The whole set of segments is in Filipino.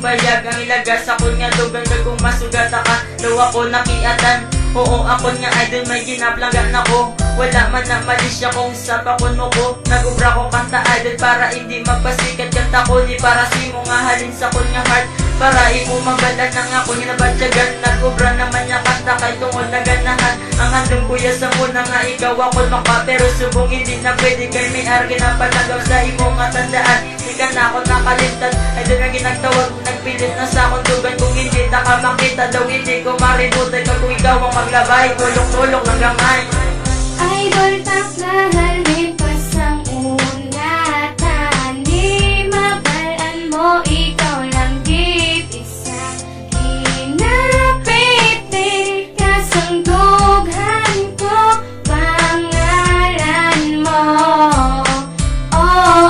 Bayag ang ilagas ako nga lugar kung masugat ka daw ako nakiatan. Oo ako nga idol may ginaplangan ako. Wala man na malisya kung sa pakon mo ko. Nagubra ko kanta idol para hindi magpasikat kanta ko. Di para si mo nga halin sa kon nga heart. Para imo magalan na nga ko hinabatyagan. Nagubra naman niya kanta kay tungod na ganahan. Ang handong kuya sa muna nga ikaw ako maka. Pero subong hindi na pwede kay may argi na palagaw sa imo nga tandaan. Di ka na ako nakalimtan. Idol na ginagtawag nagpilit na sa akong dugan. Kung hindi nakamakita daw hindi ko maributan. Kung ikaw ang maglabay tulong-tulong ng gamay. Idol taklahan may pasang unatan. Di mabalaan mo ikaw lang git isa. Kinapiti kasang dughan ko pangalan mo. Oh,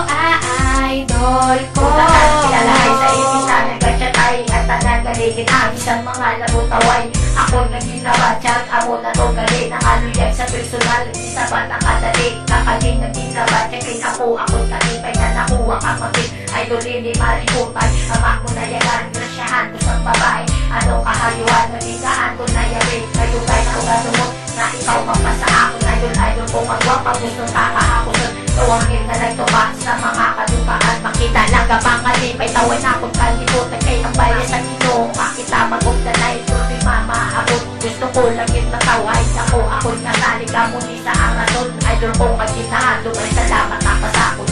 idol ko. Unahan kilalahay sa ibisan nagkatsyatay at tanagaligin ang isang mga labutaway. Ako naginabatyag, ako na to galing. Nakaluyag sa personal, isa ba nakadali. Kakaling naginabatyag, kay ako katipay na nakuha kang maging. Idol hindi mariputan, amak mo na yagan. Grasyahan ko sa babae, ano kahayuan. Nagigaan ko na yabi, kayo kayo na ugado mo. Na ikaw magpasa ako, idol kung magwapang gusto kakahakusun. Tuwangin na lang tupa sa mga kadukaan. Makita lang ka pangalipay, tawan akong kalimutan. Kay ang bayan sa ino, makita magugdanay. Tuloy mama ako, gusto ko langit na taway. Ako nataliga mo ni sa arason. Idol ko kaginahan, lumay salamat nakasakot.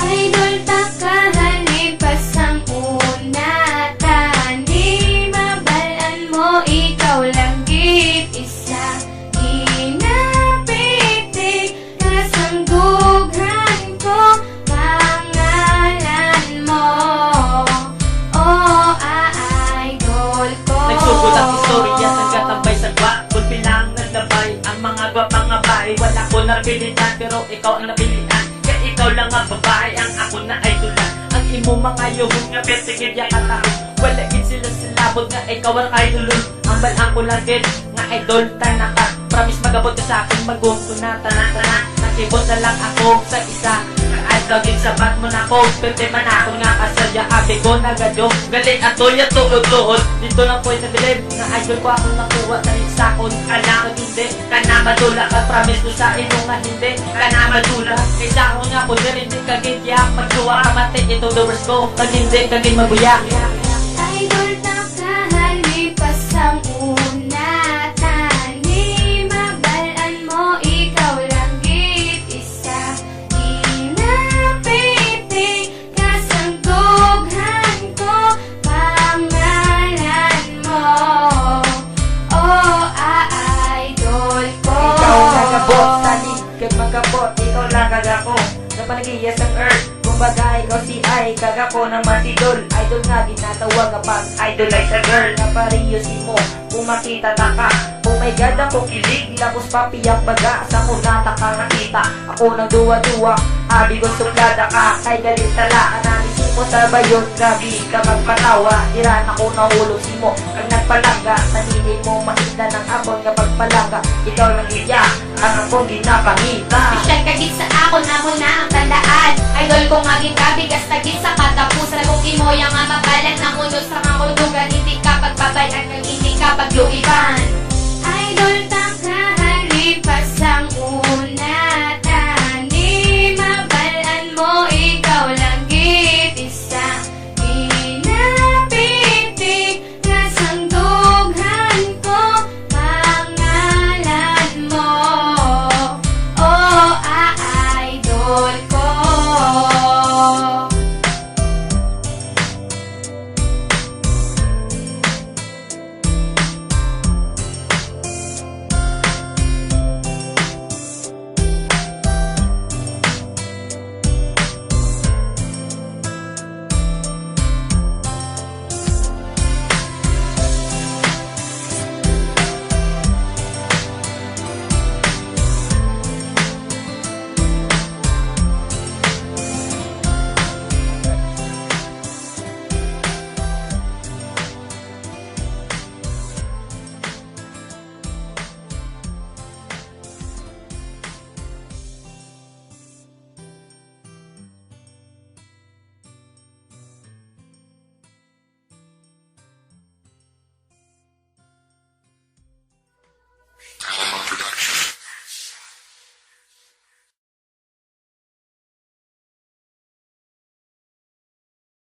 Idol takahan may pasang unatan. Di mabalaan mo ikaw lang git isa. Kinapiti kasang dughan ko pangalan mo. Oh, idol ko. Nagsugod ang istorya nagkatambay sa gwa. Kulpi lang naglabay ang mga gwapang abay. Wala ko napilitan pero ikaw ang napilitan. Kaya ikaw lang ang babae ang ako na idolan. Ang imo mga yuhong nga pertigid ya kataro. Wala gid sila silabot nga ikaw ang idolon. Ang balang ko lang gid nga idol tanaka. Promise magabot ka sa akin magungko na tanan-tanan. Nakibot na lang ako sa isa. Gagin sabat mo na ko, pwede man ako nga kasadya. Abi ko na gadyo, galing ato ya tuod-tuod. Dito lang po nabilib, na idol ko ako nakuha. Dahil sa akon, ka na hindi, ka na madula. Ka promise ko sa ino nga hindi, ka na madula. Kaysa ako nga po, hindi kagin tiyak. Magsuwa ka mati, ito the worst ko. Pag hindi, kagin mabuya. Idol takahan may pasang unatan. Di mabalaan mo ikaw lang git isa. Kinapiti kasang dughan ko pangalan mo. Oh, idol ko. Ikaw nagabot, salig kag magabot. Ikaw lang kagako, na panagiyas ang earth. Kumbaga ikaw si ay kagako ng matidol. Idol nga ginatawag kapag idolize a girl. Na pariyo si mo, kung makita ta ka. Oh my God, ako kilig, lapos papiyak baga. Sa kunata ka nakita, ako nang duwa-duwa. Abi ko suplada ka, kay galit tala. Analisin mo sa bayon, grabe ka magpatawa. Iran ako nahulog si mo, kag nagpalangga. Sanili mo makita ng abon kapag palangga. Ikaw lang iya, ang akong ginapangita. Special kagit sa ako na mo na ang tandaan. Idol ko nga gikabigas tagit sa katapusan. Kung imo yang nga mabalan na munod sa mga kulugan. Hindi ka pagbabayan ng hindi ka pagluiba.